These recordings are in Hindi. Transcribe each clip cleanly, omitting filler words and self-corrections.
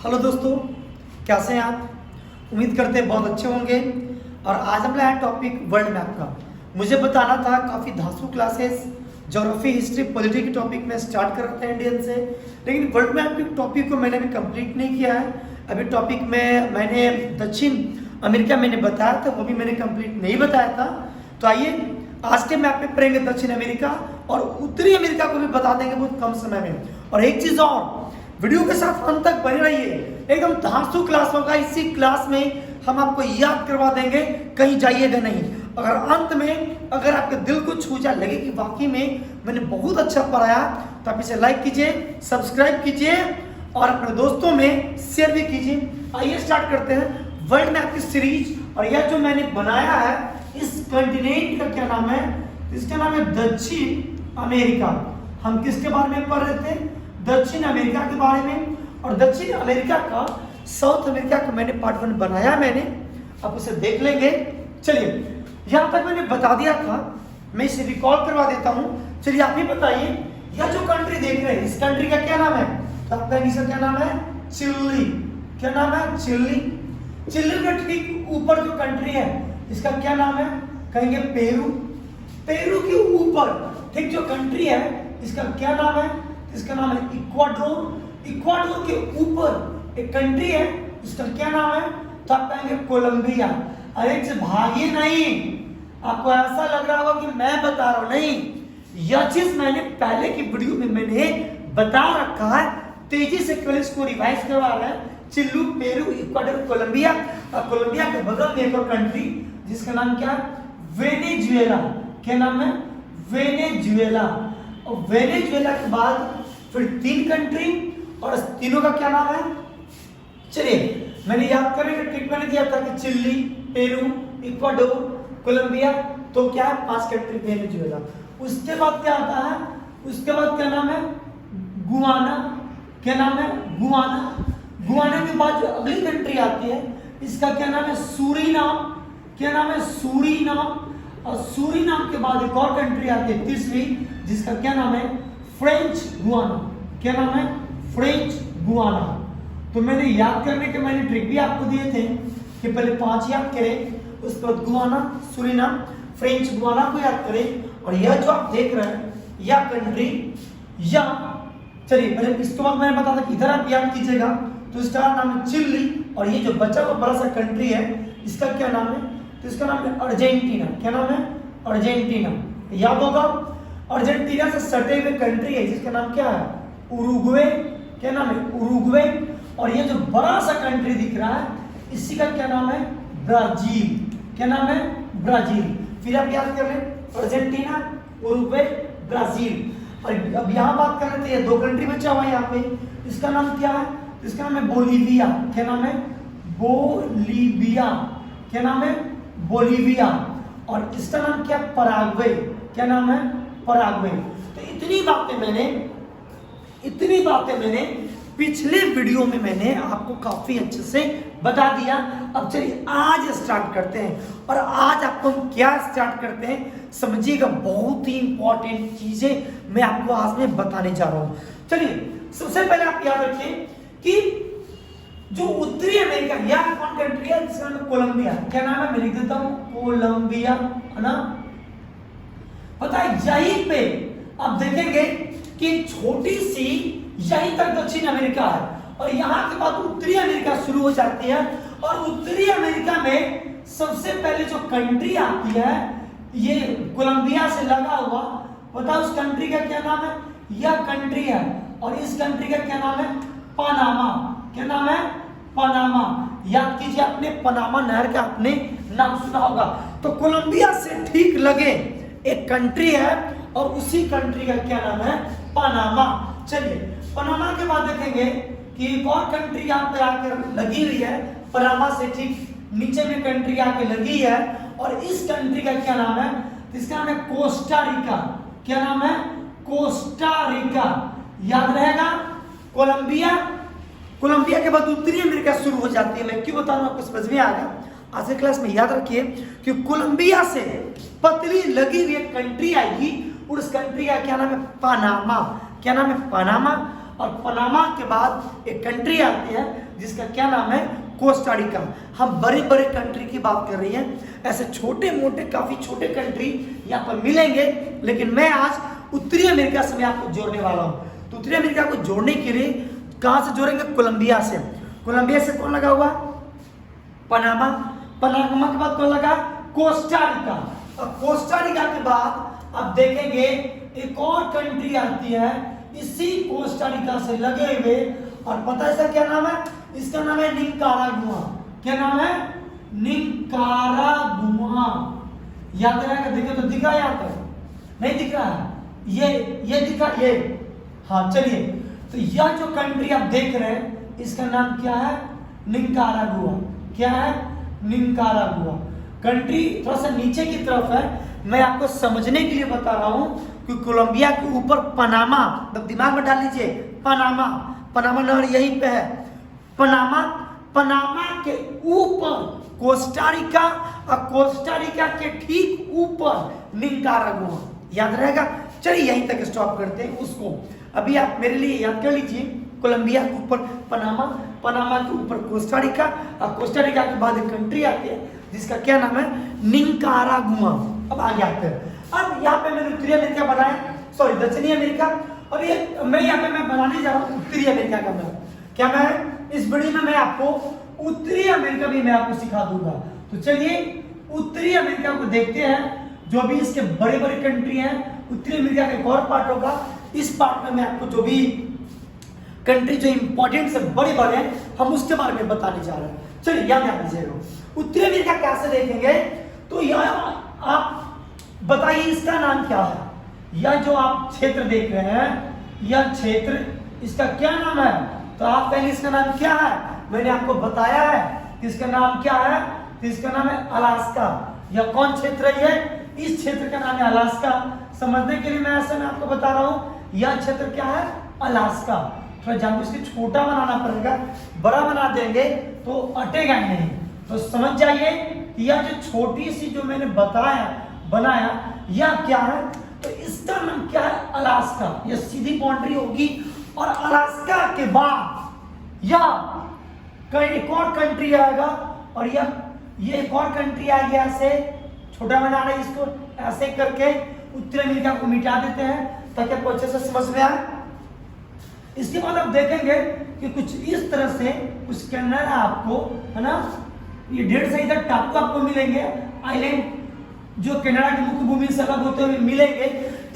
हेलो दोस्तों, कैसे हैं आप? उम्मीद करते हैं बहुत अच्छे होंगे। और आज हम लाए टॉपिक वर्ल्ड मैप का। मुझे बताना था, काफ़ी धांसू क्लासेस ज्योग्राफी, हिस्ट्री, पॉलिटी के टॉपिक में स्टार्ट कर रहे थे इंडियन से, लेकिन वर्ल्ड मैप के टॉपिक को मैंने अभी कंप्लीट नहीं किया है। अभी टॉपिक में मैंने दक्षिण अमेरिका मैंने बताया था, वो भी मैंने कंप्लीट नहीं बताया था। तो आइए आज के मैप में पढ़ेंगे दक्षिण अमेरिका और उत्तरी अमेरिका को भी बता देंगे बहुत कम समय में। और एक चीज़ और, वीडियो के साथ अंत तक बने रहिए, एकदम धांसू क्लास होगा। इसी क्लास में हम आपको याद करवा देंगे, कहीं जाइएगा नहीं। अगर अंत में अगर आपके दिल को छू जाए, लगे कि वाकई में मैंने बहुत अच्छा पढ़ाया, तो आप इसे लाइक कीजिए, सब्सक्राइब कीजिए और अपने दोस्तों में शेयर भी कीजिए। आइए स्टार्ट करते हैं वर्ल्ड मैप की सीरीज। और यह जो मैंने बनाया है, इस कॉन्टिनेंट का क्या नाम है? इसका नाम है दक्षिण अमेरिका। हम किसके बारे में पढ़ रहे थे? दक्षिण अमेरिका के बारे में। और दक्षिण अमेरिका का साउथ अमेरिका का मैंने पार्ट 1 बनाया मैंने, आप उसे देख लेंगे। चलिए, यहां तक मैंने बता दिया था, मैं इसे रिकॉल करवा देता हूं। चलिए आप ही बताइए, यह जो कंट्री देख रहे हैं, इस कंट्री का क्या नाम है? तो आपका इसका क्या नाम है? चिली। क्या नाम है? चिली। चिली के ठीक ऊपर जो कंट्री है, इसका क्या नाम है? कहेंगे पेरू। पेरू के ऊपर ठीक जो कंट्री है, इसका क्या नाम है? इसका नाम है इक्वाडोर। इक्वाडोर के ऊपर एक कंट्री है, इसका क्या नाम है? तो आप कहेंगे कोलंबिया। अरे से भागिए नहीं, आपको ऐसा लग रहा होगा कि मैं बता रहा हूं, नहीं, यह चीज मैंने पहले की वीडियो में मैंने बता रखा है। तेजी से केवल इसको रिवाइज करवा रहे हैं। चिल्लू, पेरू, इक्वाडोर, कोलंबिया। और कोलंबिया के बगल में एक और कंट्री जिसका नाम क्या है? वेनेजुएला। क्या नाम है? वेनेजुएला। और वेनेजुएला के बाद फिर 3 कंट्री, और तीनों का क्या नाम है? चलिए मैंने याद करने का ट्रिक मैंने दिया था कि चिली, पेरू, इक्वाडोर, कोलंबिया, तो क्या है? 5 कंट्री वेनेजुएला। उसके बाद क्या आता है? उसके बाद क्या नाम है? गुआना। क्या नाम है? गुआना। गुआना के बाद जो अगली कंट्री आती है, इसका क्या नाम है? सूरीनाम। क्या नाम है? सूरीनाम। और सूरीनाम के बाद एक और कंट्री आती है, तीसरी, जिसका क्या नाम है? French Guana. क्या नाम है? French Guana. तो मैंने याद करने के मैंने ट्रिक भी आपको दिए थे कि पहले 5 याद करें, उसके बाद गुआना, सूरीनाम, फ्रेंच गुआना को याद करें। और यह जो आप देख रहे हैं, यह कंट्री, या चलिए पहले इसके बाद मैंने बताया था कि इधर आप याद कीजिएगा, तो इसका नाम है चिली। और ये जो बचा हुआ बड़ा सा कंट्री है, इसका क्या नाम है? तो इसका नाम है अर्जेंटीना। क्या नाम है? अर्जेंटीना। याद होगा, अर्जेंटीना से सटे हुए कंट्री है जिसका नाम क्या है? उरुग्वे। क्या नाम है? उरुग्वे। और ये जो बड़ा सा कंट्री दिख रहा है, इसी का क्या नाम है? ब्राजील। क्या नाम है? ब्राजील। फिर आप याद कर लें, अर्जेंटीना, उरुग्वे, ब्राजील। और अब यहाँ बात कर रहे थे, 2 कंट्री बचा हुआ है यहाँ पे, इसका नाम क्या है? इसका नाम है बोलीविया। क्या नाम है? बोलीविया। क्या नाम है? बोलीविया। और इसका नाम क्या? पराग्वे। क्या नाम है? पराग्वे। तो इतनी बातें मैंने पिछले वीडियो में मैंने आपको काफी अच्छे से बता दिया। अब चलिए आज स्टार्ट करते हैं। और आज आपको हम क्या स्टार्ट करते हैं समझिएगा, बहुत ही इंपॉर्टेंट चीजें मैं आपको आज में बताने जा रहा हूं। चलिए सबसे पहले आप याद रखिए कि जो उत्तरी अमेरिका, यह कौन कंट्री है? जिसका नाम कोलंबिया। क्या नाम है? मैं लिख देता हूं, कोलंबिया, है ना। पता है, यहीं पे आप देखेंगे कि छोटी सी यहीं तक दक्षिण अमेरिका है, और यहां के बाद उत्तरी अमेरिका शुरू हो जाती है। और उत्तरी अमेरिका में सबसे पहले जो कंट्री आती है, ये कोलंबिया से लगा हुआ, पता है उस कंट्री का क्या नाम है? यह कंट्री है, और इस कंट्री का क्या नाम है? पनामा। क्या नाम है? पनामा। याद कीजिए, आपने पनामा नहर का आपने नाम सुना होगा। तो कोलंबिया से ठीक लगे एक कंट्री है, और उसी कंट्री का क्या नाम है? पनामा। चलिए पनामा के बाद देखेंगे कि एक और कंट्री यहाँ पे आकर लगी हुई है, पनामा से ठीक नीचे में कंट्री आके लगी है, और इस कंट्री का क्या नाम है? इसका नाम है कोस्टा रिका। क्या नाम है? Costa Rica. याद रहेगा, कोलंबिया, कोलंबिया के बाद उत्तरी अमेरिका शुरू हो जाती है। मैं क्यों बता रहा हूं, आपको समझ में आ गया। आज के क्लास में याद रखिए कि कोलंबिया से पतली लगी हुई एक कंट्री आएगी, और उस कंट्री का क्या नाम है? पनामा। क्या नाम है? पनामा। और पनामा के बाद एक कंट्री आती है जिसका क्या नाम है, कोस्टा रिका। हम बड़े बड़े कंट्री की बात कर रही हैं, ऐसे छोटे मोटे काफी छोटे कंट्री यहाँ पर मिलेंगे, लेकिन मैं आज उत्तरी अमेरिका से मैं आपको जोड़ने वाला हूँ। तो उत्तरी अमेरिका को जोड़ने के लिए कहाँ से जोड़ेंगे, कोलंबिया से। कोलंबिया से कौन लगा हुआ, पनामा। पनामा के बाद कौन लगा, कोस्टा रिका। और कोस्टा रिका के बाद अब देखेंगे एक और कंट्री आती है इसी कोस्टा रिका से लगे हुए, और पता है इसका क्या नाम है, इसका नाम है निकारागुआ। क्या नाम है, निकारागुआ। याद रहेगा, देखो तो दिखा यहाँ पर, नहीं दिख रहा है, ये दिखा, ये हाँ। चलिए, तो यह जो कंट्री आप देख रहे हैं इसका नाम क्या है, निकारागुआ। क्या है, निकारागुआ। कंट्री थोड़ा सा नीचे की तरफ है, मैं आपको समझने के लिए बता रहा हूं कि कोलंबिया के ऊपर पनामा, मतलब दिमाग में डाल लीजिए, पनामा, पनामा नहर यहीं पे है। पनामा, पनामा के ऊपर कोस्टा रिका, और कोस्टा रिका के ठीक ऊपर निकारागुआ। याद रहेगा। चलिए यहीं तक स्टॉप करते हैं उसको। अभी आप मेरे लिए याद कर लीजिए, कोलंबिया के ऊपर पनामा, पनामा के ऊपर कोस्टा रिका, और कोस्टा रिका के बाद एक कंट्री आती है जिसका क्या नाम है, निकारागुआ। अब आगे आते हैं। अब यहाँ पे मैंने उत्तरी अमेरिका बनाया, सॉरी दक्षिणी अमेरिका। अब ये मैं यहाँ पे मैं बनाने जा रहा हूँ उत्तरी अमेरिका का मैप। क्या मैं इस वीडियो में मैं आपको उत्तरी अमेरिका भी मैं आपको सिखा दूंगा। तो चलिए उत्तरी अमेरिका को देखते हैं। जो भी इसके बड़े बड़े कंट्री हैं, उत्तरी अमेरिका का एक और पार्ट होगा। इस पार्ट में मैं आपको जो भी कंट्री जो इंपॉर्टेंट से बड़े बड़े हैं हम उसके बारे में बताने जा रहे हैं। चलिए याद कीजिएगा, उत्तरी अमेरिका कैसे देखेंगे, तो यह आप बताइए इसका नाम क्या है। यह जो आप क्षेत्र देख रहे हैं, यह क्षेत्र इसका क्या नाम है, तो आप कहेंगे इसका नाम क्या है। मैंने आपको बताया है कि इसका नाम क्या है, तो इसका नाम है अलास्का। यह कौन क्षेत्र है, इस क्षेत्र का नाम है अलास्का। समझने के लिए मैं ऐसे में आपको बता रहा हूं, यह क्षेत्र क्या है, अलास्का। थोड़ा जानबूझ के छोटा बनाना पड़ेगा, बड़ा बना देंगे तो अटेगा नहीं। तो समझ जाइए कि यह जो छोटी सी जो मैंने बनाया यह क्या है, तो इसका नाम क्या है, अलास्का। यह सीधी बाउंड्री होगी, और अलास्का के बाद यह एक और कंट्री आएगा, और ये एक और कंट्री आएगी। ऐसे छोटा बना रहे इसको, ऐसे करके उत्तरी अमेरिका को मिटा देते हैं ताकि आपको अच्छे से समझ में आए। इसके बाद आप देखेंगे कि कुछ इस तरह से कुछ कनाडा आपको, है ना, ये 1.5 से इधर टापू आपको मिलेंगे, आइलैंड जो कनाडा की मुख्य भूमि से अलग होते हुए मिलेंगे।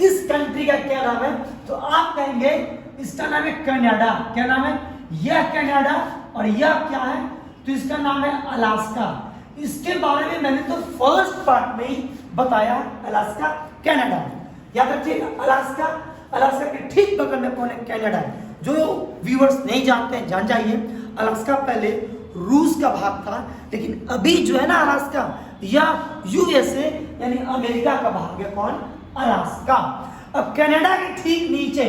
इस कंट्री का क्या नाम है, तो आप कहेंगे इसका नाम है कनाडा। क्या नाम है, यह कनाडा, और यह क्या है, तो इसका नाम है अलास्का। इसके बारे में मैंने तो फर्स्ट पार्ट में ही बताया, अलास्का, कनाडा। याद रखिएगा, अलास्का, अलास्का के ठीक बगल में कौन है, कनाडा। जो व्यूअर्स नहीं जानते हैं जान जाइए, अलास्का पहले रूस का भाग था, लेकिन अभी जो है ना अलास्का, यह यूएसए यानी अमेरिका का भाग है। कौन, अलास्का। अब कनाडा के ठीक नीचे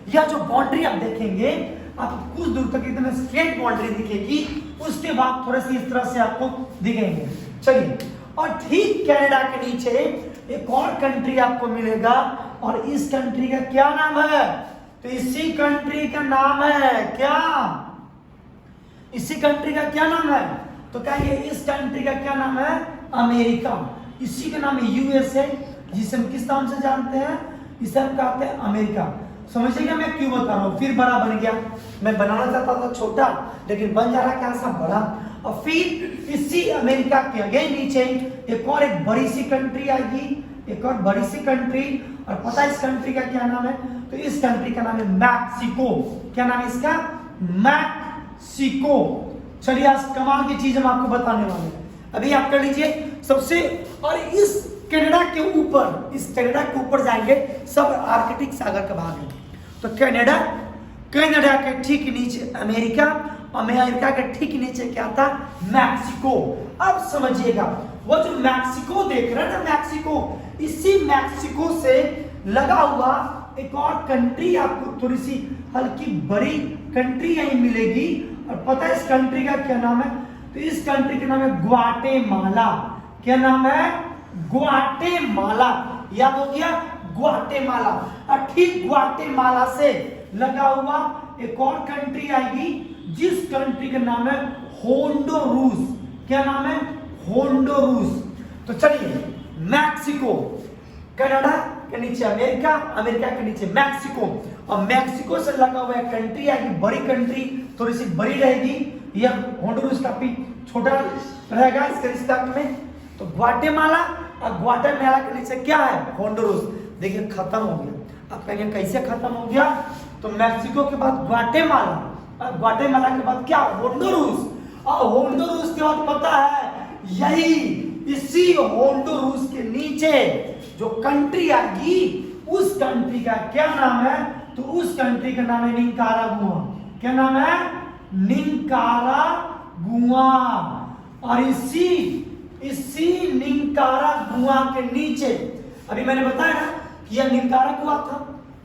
यह जो बाउंड्री आप देखेंगे, आपको कुछ दूर तक एकदम स्ट्रेट बाउंड्री दिखेगी, उसके बाद थोड़े से इस तरह से आपको दिखेंगे। चलिए, और ठीक कनाडा के नीचे एक और कंट्री आपको मिलेगा, और इस कंट्री का क्या नाम है, तो इसी कंट्री का नाम है क्या, इसी कंट्री का क्या नाम है, तो कहिए इस कंट्री का क्या नाम है, अमेरिका। इसी का नाम है यूएसए, जिसे हम किस नाम से जानते हैं, इसे हम कहते हैं अमेरिका। समझिएगा मैं क्यों बता रहा हूँ, फिर बड़ा बन गया। मैं बनाना चाहता था छोटा, लेकिन बन जा रहा क्या सा बड़ा। और फिर इसी अमेरिका के अगेन नीचे एक बड़ी सी कंट्री आएगी, एक और बड़ी सी कंट्री। और पता है इस कंट्री का क्या नाम है, तो इस कंट्री का नाम है मैक्सिको। क्या नाम है इसका, मैक्सिको। चलिए आज कमाल की चीज हम आपको बताने वाले हैं, अभी आप कर लीजिए सबसे। और इस कनाडा के ऊपर, इस कनाडा के ऊपर जाएंगे, सब आर्कटिक सागर का भाग है। तो कनाडा, कनाडा के ठीक नीचे अमेरिका, अमेरिका के ठीक नीचे क्या था, मैक्सिको। अब समझिएगा, वो जो मैक्सिको देख रहे हैं ना, मैक्सिको, इसी मैक्सिको से लगा हुआ एक और कंट्री आपको थोड़ी सी हल्की बड़ी कंट्री यहीं मिलेगी। और पता है इस कंट्री का क्या नाम है, तो इस कंट्री का नाम है ग्वाटेमाला। क्या नाम है, ग्वाटेमाला। याद हो गया, ग्वाटेमाला। और ठीक ग्वाटेमाला से लगा हुआ एक और कंट्री आएगी जिस कंट्री का नाम है होंडुरास। क्या नाम है? होंडुरास। तो चलिए, मैक्सिको, कनाडा के नीचे अमेरिका, अमेरिका के नीचे मैक्सिको, और मैक्सिको से लगा हुआ एक कंट्री आएगी, बड़ी कंट्री, थोड़ी सी बड़ी रहेगी। यह होंडुरास काफी छोटा रहेगा इसके रिश्तेदार में। तो ग्वाटेमाला, और ग्वाटेमाला के नीचे क्या है? होंडुरास। देखिए खत्म हो गया। आप कहेंगे कैसे खत्म हो गया? तो मैक्सिको के बाद ग्वाटेमाला, और ग्वाटेमाला के बाद क्या? होंडुरास, और होंडुरास के बाद पता है यही इसी होंडुरास के नीचे जो कंट्री आएगी उस कंट्री का क्या नाम है? तो उस कंट्री का नाम है निकारागुआ। क्या नाम है? निकारागुआ। और इसी निकारागुआ के नीचे, अभी मैंने बताया ना कि यह निकारागुआ था,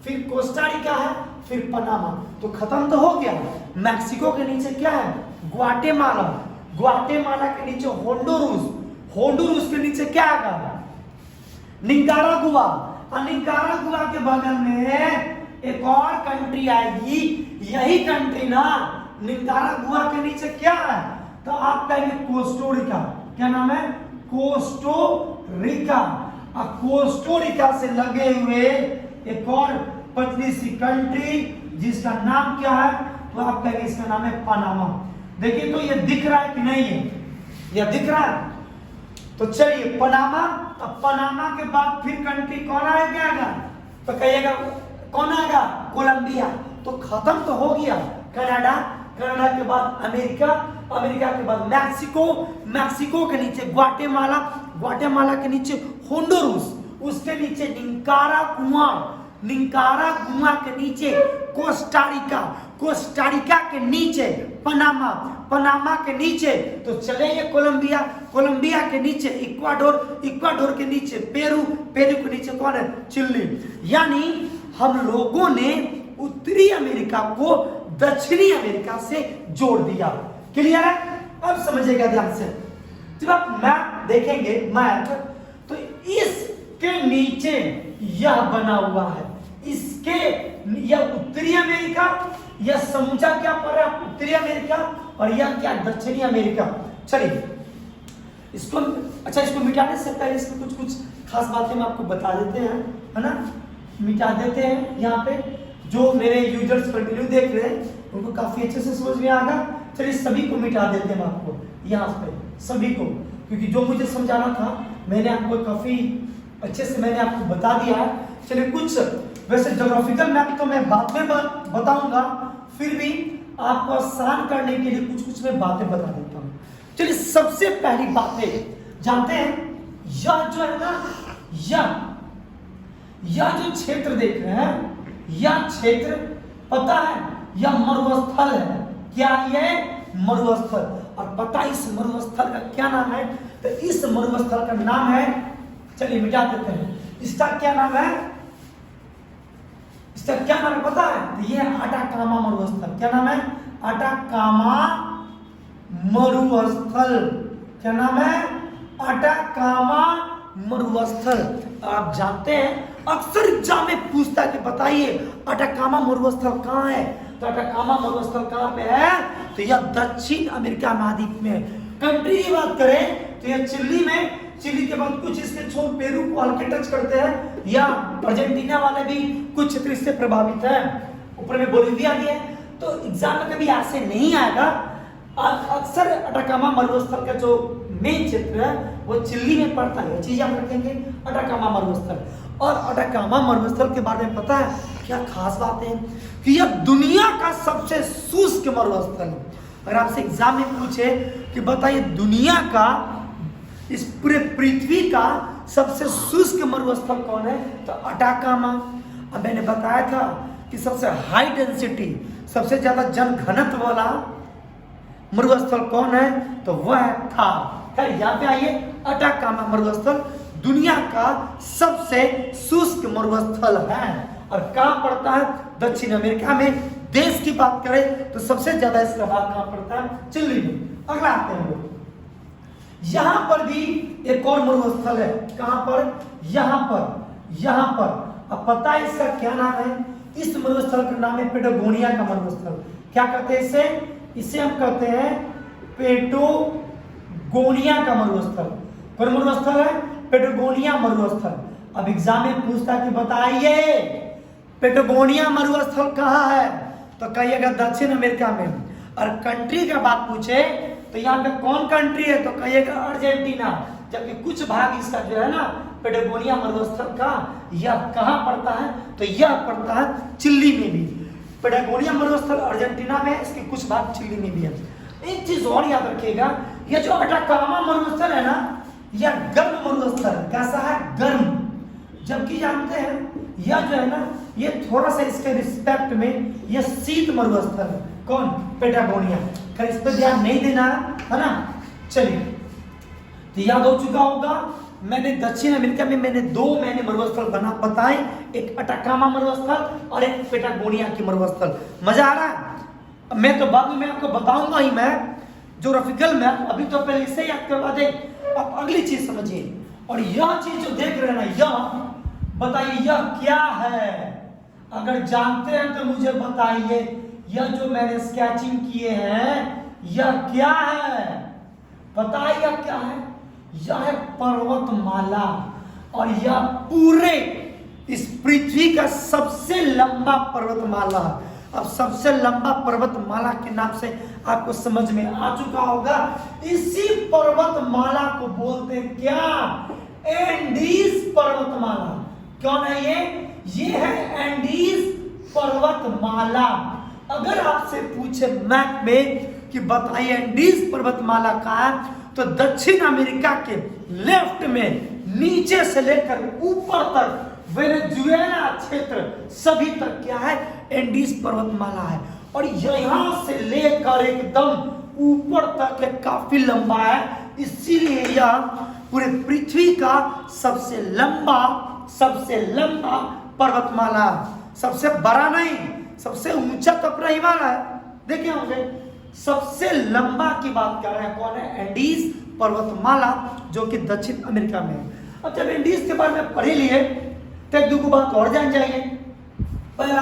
फिर कोस्टारिका है, फिर पनामा। तो खत्म तो हो गया। मैक्सिको के नीचे क्या है? ग्वाटेमाला, ग्वाटेमाला के नीचे होंडुरास, होंडुरास के नीचे क्या आएगा? निकारागुआ, और निकारागुआ के बगल में एक और कंट्री आएगी। यही कंट्री ना, निकारागुआ के नीचे क्या है? तो आप कहेंगे कोस्टोरिका। क्या नाम है? कोस्टोरिका। और कोस्टोरिका से लगे हुए एक और पतली सी कंट्री जिसका नाम क्या है? तो आप कहेंगे इसका नाम है पनामा। देखिए तो ये दिख रहा है कि नहीं है? यह दिख रहा है। तो चलिए पनामा, अब पनामा के बाद फिर कंट्री कौन आएगा? तो कहिएगा कौन आएगा? कोलंबिया। तो खत्म तो हो गया। कनाडा, कनाडा के बाद अमेरिका, अमेरिका के बाद मैक्सिको, मैक्सिको के नीचे ग्वाटेमाला, ग्वाटेमाला के नीचे होंडुरास, उसके नीचे निकारागुआ, निकारागुआ के नीचे कोस्टारिका, कोस्टारिका के नीचे पनामा, पनामा के नीचे तो चलेंगे कोलंबिया, कोलंबिया के नीचे इक्वाडोर, इक्वाडोर के नीचे पेरू, पेरू के नीचे कौन है? चिली। यानी हम लोगों ने उत्तरी अमेरिका को दक्षिणी अमेरिका से जोड़ दिया। क्लियर है? अब समझिएगा ध्यान से। जब आप मैप देखेंगे, मैप, तो इसके नीचे यह बना हुआ है, इसके यह उत्तरी अमेरिका, यह समूचा क्या पड़ रहा है? उत्तरी अमेरिका, और यह क्या? दक्षिणी अमेरिका। चलिए इसको, अच्छा इसको मिटाने से पहले इसमें कुछ कुछ खास बातें हम आपको बता देते हैं, है ना? मिटा देते हैं। यहाँ पे जो मेरे यूजर्स कंटिन्यू देख रहे हैं उनको काफी अच्छे से समझ में आएगा। चलिए सभी को मिटा देते हैं आपको यहाँ पे, सभी को, क्योंकि जो मुझे समझाना था मैंने आपको काफी अच्छे से मैंने आपको बता दिया है। चलिए कुछ, वैसे ज्योग्राफिकल मैप तो मैं बाद में बताऊंगा, फिर भी आपको आसान करने के लिए कुछ कुछ मैं बातें बता देता हूँ। चलिए सबसे पहली बातें जानते हैं, यह जो है ना, यह जो क्षेत्र देख रहे हैं, यह क्षेत्र पता है यह मरुस्थल है। क्या ये? मरुस्थल। और पता इस मरुस्थल का क्या नाम है? तो इस मरुस्थल का नाम है, चलिए मिटा देते हैं, इसका क्या नाम है? इसका क्या नाम है पता है? तो ये अटाकामा मरुस्थल। क्या नाम है? अटाकामा मरुस्थल। क्या नाम है? अटाकामा मरुस्थल। आप जानते हैं अक्सर एग्जाम में पूछता है कि बताइए अटाकामा मरुस्थल कहाँ है? तो अटाकामा मरुस्थल कहाँ पे है? तो यह दक्षिण अमेरिका महाद्वीप में है। कंट्री की बात करें तो यह चिली में, चिली के बाद कुछ इसके छोर पेरू को हल्के टच करते हैं, या अर्जेंटीना वाले भी कुछ क्षेत्र इससे प्रभावित है, ऊपर में बोलिविया भी है। तो एग्जाम में कभी ऐसे नहीं आएगा। अक्सर अटाकामा मरुस्थल का जो मेन क्षेत्र है वो चिली में पड़ता है, चीज आप रखेंगे अटाकामा मरुस्थल। और अटाकामा मरुस्थल के बारे में पता है क्या खास बात है? कि यह दुनिया का सबसे शुष्क मरुस्थल है। अगर आपसे एग्जाम में पूछे कि बताइए दुनिया का, इस पूरे पृथ्वी का सबसे शुष्क मरुस्थल कौन है? तो अटाकामा। अब मैंने बताया था कि सबसे हाई डेंसिटी, सबसे ज्यादा जन घनत्व वाला मरुस्थल कौन है? तो वह है थार। यहाँ पे आइए, अटाकामा मरुस्थल दुनिया का सबसे शुष्क मरुस्थल है। और कहाँ पड़ता है? दक्षिण अमेरिका में। देश की बात करें तो सबसे ज्यादा इसका भाग कहाँ पड़ता है? चिली में। अगला आते हैं लोग, यहां पर भी एक और मरुस्थल है। कहां पर? यहां पर, यहां पर। अब पता है इसका क्या नाम है? इस मरुस्थल का नाम है पेटागोनिया का मरुस्थल। क्या करते हैं इसे हम कहते हैं पेटागोनिया का मरुस्थल। कौन मरुस्थल है? पेटागोनिया मरुस्थल। अब एग्जाम में पूछता कि बताइए पेटागोनिया मरुस्थल कहाँ है, तो कहिएगा दक्षिण अमेरिका में। और कंट्री का बात पूछे तो यहाँ पे कौन कंट्री है, तो कहिएगा अर्जेंटीना। जबकि कुछ भाग इसका जो है ना पेटागोनिया मरुस्थल का यह कहाँ पड़ता है, तो यह पड़ता है चिली में भी। पेटागोनिया मरुस्थल अर्जेंटीना में, इसके कुछ भाग चिली में भी है। एक चीज और याद रखिएगा, यह जो अटाकामा मरुस्थल है ना, यह गर्म मरुस्थल है। कैसा है? गर्म। जबकि जानते हैं यह जो है ना, ये थोड़ा सा इसके रिस्पेक्ट में यह शीत मरुस्थल है। कौन? पेटागोनिया। खैर इस पर ध्यान नहीं देना है ना। चलिए, तो याद हो चुका होगा, मैंने दक्षिण अमेरिका में मैंने दो मरुस्थल बताए, एक अटाकामा मरुस्थल और एक पेटागोनिया की मरुस्थल। मजा आ रहा है? मैं तो बाद में आपको बताऊंगा ही, मैं ज्योग्राफिकल मैप, अभी तो पहले इसे याद करवा दे। अब अगली चीज समझिए, और यह चीज जो देख रहे हैं ना, यह बताइए यह क्या है? अगर जानते हैं तो मुझे बताइए, यह जो मैंने स्केचिंग किए हैं यह क्या है? बताइए यह क्या है? यह है पर्वतमाला, और यह पूरे इस पृथ्वी का सबसे लंबा पर्वतमाला। अब सबसे लंबा पर्वतमाला के नाम से आपको समझ में आ चुका होगा। इसी पर्वतमाला को बोलते हैं क्या? एंडीज पर्वतमाला। कौन है ये? ये है एंडीज पर्वतमाला। अगर आपसे पूछे मैप में कि बताइए एंडीज पर्वतमाला कहाँ है, तो दक्षिण अमेरिका के लेफ्ट में नीचे से लेकर ऊपर तक वेनेजुएला क्षेत्र सभी तक क्या है? एंडीज पर्वतमाला है। और यहां से लेकर एकदम ऊपर तक काफी लंबा है, इसीलिए यह पूरे पृथ्वी का सबसे लंबा पर्वतमाला। सबसे बड़ा नहीं, सबसे ऊंचा तो अपना ही वाला है। देखिए होंगे, सबसे लंबा की बात कर रहे हैं। कौन है? एंडीज पर्वतमाला, जो कि दक्षिण अमेरिका में है। अब जब एंडीज के बारे में पढ़े लिए तो एक दो बात और जान जाएंगे। पहला,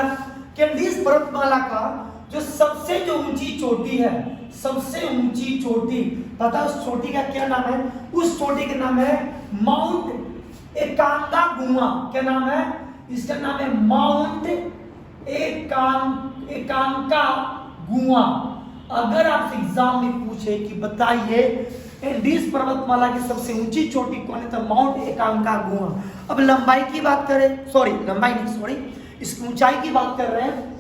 एंडीज पर्वतमाला का जो सबसे ऊंची चोटी है, सबसे ऊंची चोटी, पता है उस चोटी का क्या नाम है? उस चोटी का नाम है माउंट एकांकागुआ। क्या नाम है इसका? नाम है माउंट एकांकागुआ। अगर आपसे एग्जाम में पूछे कि बताइए एंडीज पर्वतमाला की सबसे ऊंची चोटी कौन है, तो माउंट एकांकागुआ। अब लंबाई की बात करें, इसकी ऊंचाई की बात कर रहे हैं।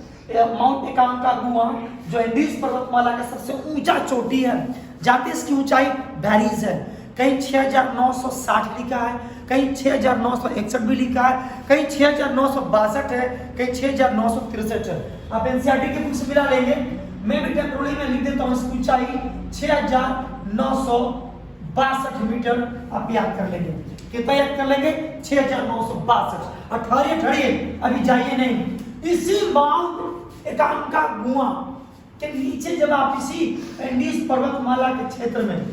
माउंट एकांकागुआ जो एंडीज पर्वतमाला का सबसे ऊंचा चोटी है, जाते इसकी ऊंचाई वैरीज है। कहीं 6960 लिखा है, कहीं 6961 भी लिखा है, कहीं 6962 है, कहीं 6963 है। आप एनसीईआरटी की बुक से मिला लेंगे। मैं भी टेक्नोलॉजी में लिख देता हूँ इसकी ऊंचाई 6962 मीटर। आप याद कर लेंगे। कितना याद कर लेंगे? 6962। ठहरिए, अभी जाइए नहीं। इसी माउंट एकांकागुआ के नीचे जब आप इसी एंडीज पर्वतमाला के क्षेत्र में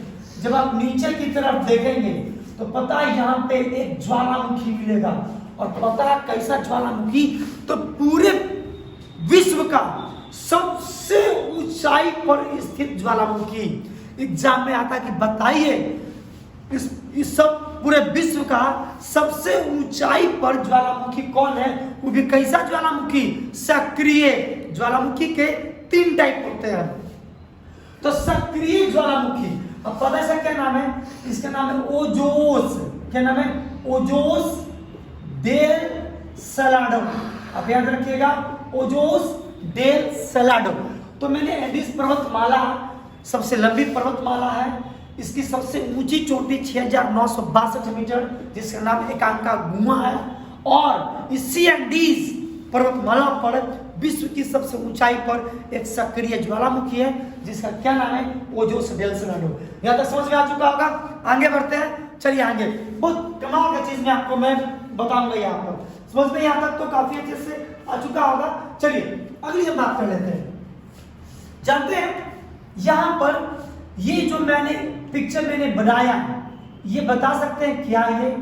जब आप नीचे की तरफ देखेंगे तो पता है यहाँ पे एक ज्वालामुखी मिलेगा। और पता है कैसा ज्वालामुखी? तो पूरे विश्व का सबसे ऊंचाई पर स्थित ज्वालामुखी। एग्जाम में आता कि बताइए इस सब पूरे विश्व का सबसे ऊंचाई पर ज्वालामुखी कौन है? वो भी कैसा ज्वालामुखी? सक्रिय। ज्वालामुखी के 3 टाइप होते हैं। तो सक्रिय ज्वालामुखी, अब पता है इसका क्या नाम है? इसका नाम है ओजोस। क्या नाम है? Ojos del Salado. आप याद रखिएगा, ओजोस डेल सलाडो। तो मैंने एंडीज पर्वतमाला सबसे लंबी पर्वतमाला है, इसकी सबसे ऊंची चोटी 6962 मीटर, जिसका नाम एकांकागुआ है। और इसी एंडीज पर्वतमाला पर विश्व की सबसे ऊंचाई पर एक सक्रिय ज्वालामुखी है, जिसका क्या नाम है? Ojos del Salado. यहाँ तक समझ में आ चुका होगा। आगे बढ़ते हैं, चलिए आगे। बहुत कमाल का चीज मैं आपको बताऊंगा यहाँ पर। समझ में यहाँ तक तो काफी अच्छे से आ चुका होगा। चलिए अगली हम बात कर लेते हैं। जानते हैं यहाँ पर ये जो मैंने पिक्चर मैंने बनाया, ये बता सकते हैं क्या है?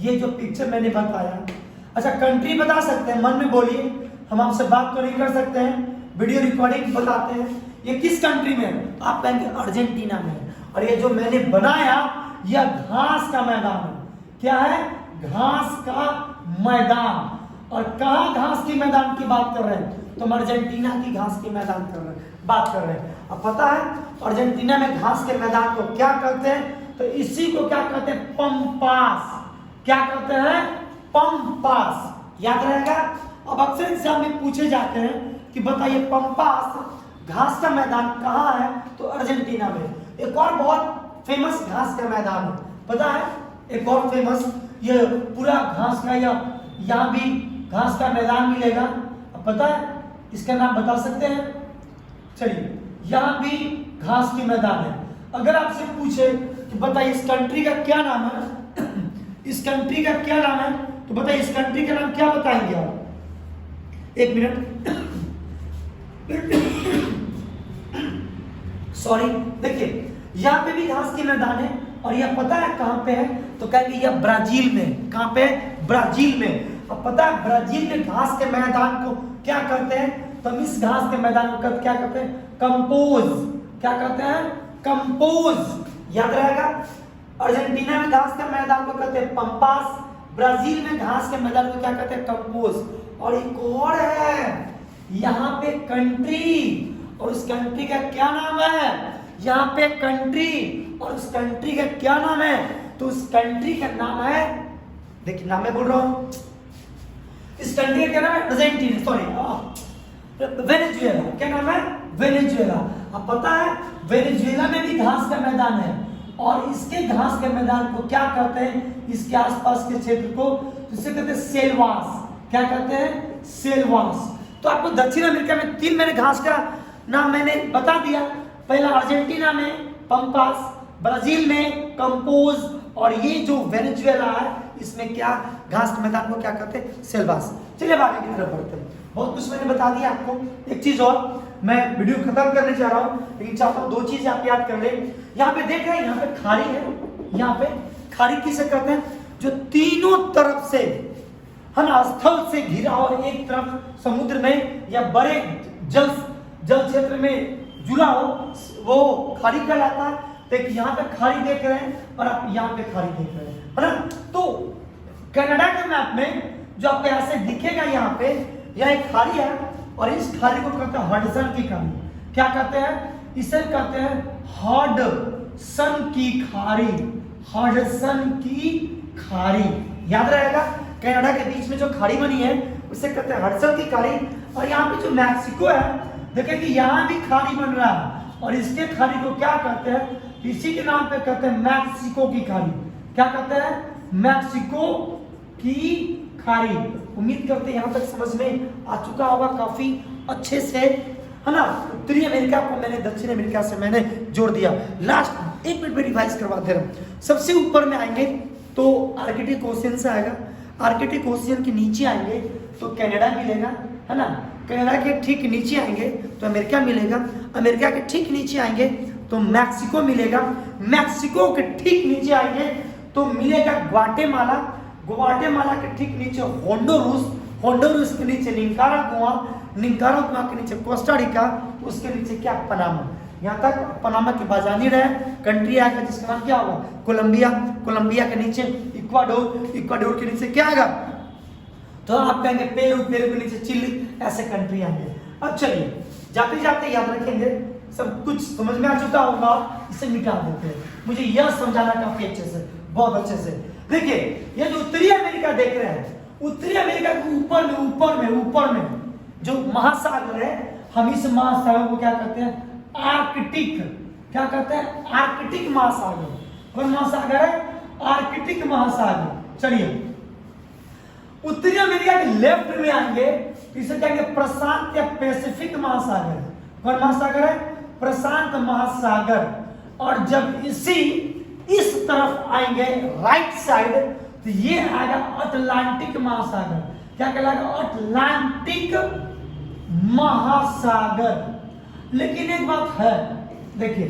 ये जो पिक्चर मैंने बताया, अच्छा कंट्री बता सकते हैं? मन में बोलिए, हम आपसे बात तो नहीं कर सकते हैं, वीडियो रिकॉर्डिंग बताते हैं। ये किस कंट्री में है? आप कहेंगे अर्जेंटीना में। और ये जो मैंने बनाया यह घास का मैदान है। क्या है? घास का मैदान। और कहाँ घास के मैदान की बात कर रहे हैं? तो हम अर्जेंटीना की घास के मैदान कर रहे हैं, बात कर रहे हैं। अब पता है अर्जेंटीना में घास के मैदान को क्या कहते हैं? तो इसी को क्या कहते हैं? पंपास। क्या कहते हैं? पंपास। याद रहेगा। अब अक्सर एग्जाम में पूछे जाते हैं कि बताइए पंपास घास का मैदान कहाँ है? तो अर्जेंटीना में। एक और बहुत फेमस घास का मैदान है, पता है? एक और फेमस, ये पूरा घास का, यहाँ भी घास का मैदान मिलेगा। अब पता है इसका नाम बता सकते हैं? चलिए, यहाँ भी घास की मैदान है। अगर आपसे पूछे कि बताइए इस कंट्री का क्या नाम है, इस कंट्री का क्या नाम है, तो बताइए इस कंट्री का नाम क्या बताएंगे आप? एक मिनट, सॉरी। देखिए यहाँ पे भी घास के मैदान है और यह पता है कहाँ पे है? तो कहेंगे यह ब्राजील में। कहाँ पे? ब्राजील में। अब पता है ब्राजील में घास के मैदान को क्या कहते हैं? तो हम इस घास के मैदान को क्या कहते हैं? कंपोज। क्या कहते हैं? कंपोज। याद रहेगा। अर्जेंटीना में घास के मैदान को कहते हैं पंपास, ब्राजील में घास के मैदान को क्या कहते हैं? कंपोज। और एक और है यहाँ पे कंट्री, और उस कंट्री का क्या नाम है? यहाँ पे कंट्री, और उस कंट्री का क्या नाम है? तो उस कंट्री का नाम है, देखिए नाम मैं बोल रहा हूं, इस कंट्री का क्या नाम है? Argentina, sorry, Venezuela. क्या नाम है? वेनेजुएला। अब पता है वेनेजुएला में भी घास का मैदान है और इसके घास के मैदान को क्या कहते हैं? इसके आसपास के क्षेत्र को जिसे कहते हैं सेल्वास। क्या कहते हैं? सेल्वास। तो आपको दक्षिण अमेरिका में 3 मैंने घास का नाम मैंने बता दिया। पहला अर्जेंटीना में पंपास, ब्राजील में कंपोज, और ये जो वेनेजुएला है इसमें क्या घास के मैदान को क्या कहते हैं? सेल्वास। चलिए आगे की तरफ बढ़ते हैं। बहुत कुछ मैंने बता दिया आपको। एक चीज और, मैं वीडियो खत्म करने जा रहा हूँ लेकिन चाहता हूँ 2 चीजें आप याद कर लें। यहाँ पे देख रहे हैं, यहाँ पे खाड़ी है। यहाँ पे खाड़ी किसे कहते हैं? जो तीनों तरफ से है ना स्थल से घिरा हो, एक तरफ समुद्र में या बड़े जल क्षेत्र में जुड़ा हो, वो खाड़ी कहलाता है। तो यहाँ पे खाड़ी देख रहे हैं और आप यहाँ पे खाड़ी देख रहे हैं, है ना। तो कनाडा के मैप में जो आपको यहाँ से दिखेगा, यहाँ पे यह एक खाड़ी है और इस खाड़ी को कहते हैं हडसन की खाड़ी। क्या कहते हैं? इसे कहते हैं हडसन की खाड़ी। हडसन की खाड़ी याद रहेगा। कनाडा के बीच में जो खाड़ी बनी है उसे कहते हैं हडसन की खाड़ी। और यहाँ पे जो मैक्सिको है, देखिए कि यहाँ भी खाड़ी बन रहा है और इसके खाड़ी को क्या कहते हैं? इसी के नाम पे कहते हैं मैक्सिको की खाड़ी। क्या कहते हैं? मैक्सिको की खाड़ी। उम्मीद करते हैं यहाँ तक समझ में आ चुका होगा काफी अच्छे से, है ना। उत्तरी अमेरिका को मैंने दक्षिण अमेरिका से मैंने जोड़ दिया। लास्ट 1 मिनट में रिवाइज करवा दे रहा हूँ। सबसे ऊपर में आएंगे तो आर्कटिक ओशियन से आएगा। आर्कटिक ओशियन के नीचे आएंगे तो कनाडा मिलेगा, है ना। कनाडा के ठीक नीचे आएंगे तो अमेरिका मिलेगा। अमेरिका के ठीक नीचे आएंगे तो मैक्सिको मिलेगा। मैक्सिको के ठीक नीचे आएंगे तो मिलेगा ग्वाटेमाला। ग्वाटेमाला के ठीक नीचे होंडुरास। होंडुरास के नीचे निकारागुआ। निकारागुआ के नीचे कोस्टा रिका। उसके नीचे क्या? पनामा। यहाँ तक पनामा के बाद जान ही रहे कंट्री आएगा जिसका नाम क्या होगा? कोलंबिया। कोलंबिया के नीचे इक्वाडोर। इक्वाडोर के नीचे क्या आएगा? तो आप कहेंगे पेरू। पेरू के नीचे चिली। ऐसे कंट्री आएंगे। अब चलिए जाते जाते याद रखेंगे, सब कुछ समझ में आ चुका होगा, इसे मिटा देते हैं। मुझे यह समझाना काफी अच्छे से, बहुत अच्छे से। देखिए ये जो उत्तरी अमेरिका देख रहे हैं, उत्तरी अमेरिका के ऊपर में जो महासागर है, हम इस महासागर को क्या कहते हैं? आर्कटिक। क्या कहते हैं? आर्कटिक महासागर। कौन महासागर है? आर्कटिक महासागर। चलिए उत्तरी अमेरिका के लेफ्ट में आएंगे, इसे कहेंगे प्रशांत या पैसिफिक महासागर। कौन महासागर है? प्रशांत महासागर। और जब इस तरफ आएंगे राइट साइड तो ये आएगा अटलांटिक महासागर। क्या कहलाएगा? अटलांटिक महासागर। लेकिन एक बात है, देखिए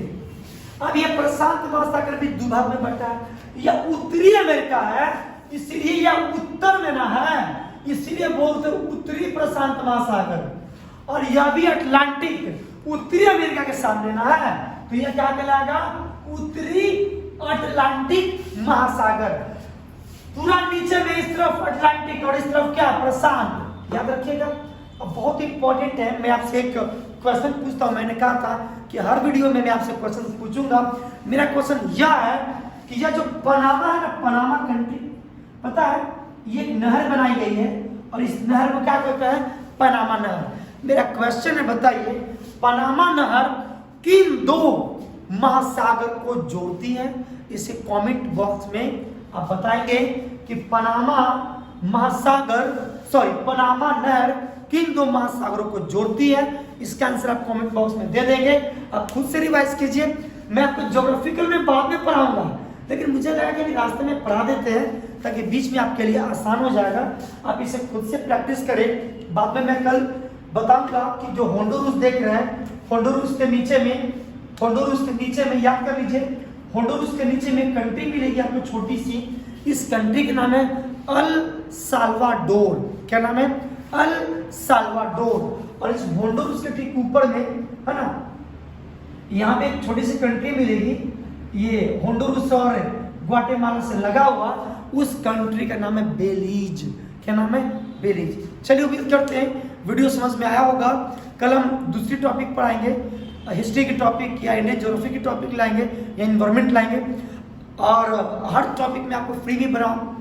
अब ये प्रशांत महासागर भी 2 भाग में बंटा है। यह उत्तरी अमेरिका है इसलिए यह उत्तर में ना है, इसीलिए बोलते उत्तरी प्रशांत महासागर। और यह भी अटलांटिक उत्तरी अमेरिका के साथ लेना है, तो यह क्या कहलाएगा? उत्तरी अटलांटिक महासागर। पूरा नीचे में इस तरफ अटलांटिक और इस तरफ क्या? प्रशांत। याद रखिएगा। अब बहुत इंपॉर्टेंट है, मैं आपसे एक क्वेश्चन पूछता हूं। मैंने कहा था कि हर वीडियो में मैं आपसे क्वेश्चन पूछूंगा। मेरा क्वेश्चन यह है कि यह जो पनामा है ना, पनामा कंट्री, पता है ये एक नहर बनाई गई है और इस नहर को क्या कहते हैं? पनामा नहर। मेरा क्वेश्चन है, बताइए पनामा नहर किन दो महासागर को जोड़ती है? इसे कमेंट बॉक्स में आप बताएंगे कि पनामा नहर किन दो महासागरों को जोड़ती है। इसका आंसर आप कमेंट बॉक्स में दे देंगे। आप खुद से रिवाइज कीजिए। मैं आपको ज्योग्राफिकल में बाद में पढ़ाऊंगा, लेकिन मुझे लगा कि रास्ते में पढ़ा देते हैं ताकि बीच में आपके लिए आसान हो जाएगा। आप इसे खुद से प्रैक्टिस करें। बाद में मैं कल बताऊंगा कि जो होंडुरास देख रहे हैं, होंडुरास के नीचे में याद कर लीजिए, होंडुरास के नीचे में कंट्री मिलेगी आपको छोटी सी। इस कंट्री का नाम है अल साल्वाडोर। क्या नाम है? El Salvador. और इस होंडुरास के ठीक ऊपर में है ना, यहाँ पे एक छोटी सी कंट्री मिलेगी, ये होंडुरास और ग्वाटेमाला से लगा हुआ, उस कंट्री का नाम है बेलीज। क्या नाम है? बेलीज। चलिए उम्मीद करते हैं वीडियो समझ में आया होगा। कल हम दूसरी टॉपिक पढ़ाएंगे, हिस्ट्री की टॉपिक या इंडियन ज्योग्राफी की टॉपिक लाएंगे या इन्वायरमेंट लाएंगे। और हर टॉपिक में आपको फ्री में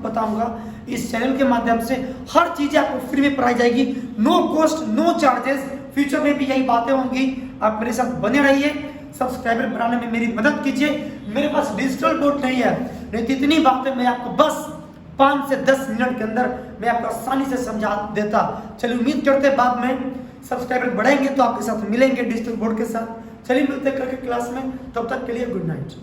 बताऊंगा। इस चैनल के माध्यम से हर चीजें आपको फ्री में पढ़ाई जाएगी, no cost no charges. Future में भी यही बातें होंगी। आप मेरे साथ बने रहिए, सब्सक्राइबर बढ़ाने में मेरी मदद कीजिए। मेरे पास डिजिटल बोर्ड नहीं है, नहीं तो इतनी बातें मैं आपको बस 5 से 10 मिनट के अंदर मैं आपको आसानी से समझा देता। चलिए उम्मीद करते हैं बाद में सब्सक्राइबर बढ़ेंगे तो आपके साथ मिलेंगे डिजिटल बोर्ड के साथ। चलिए मिलते हैं कल के क्लास में, तब तक के लिए गुड नाइट।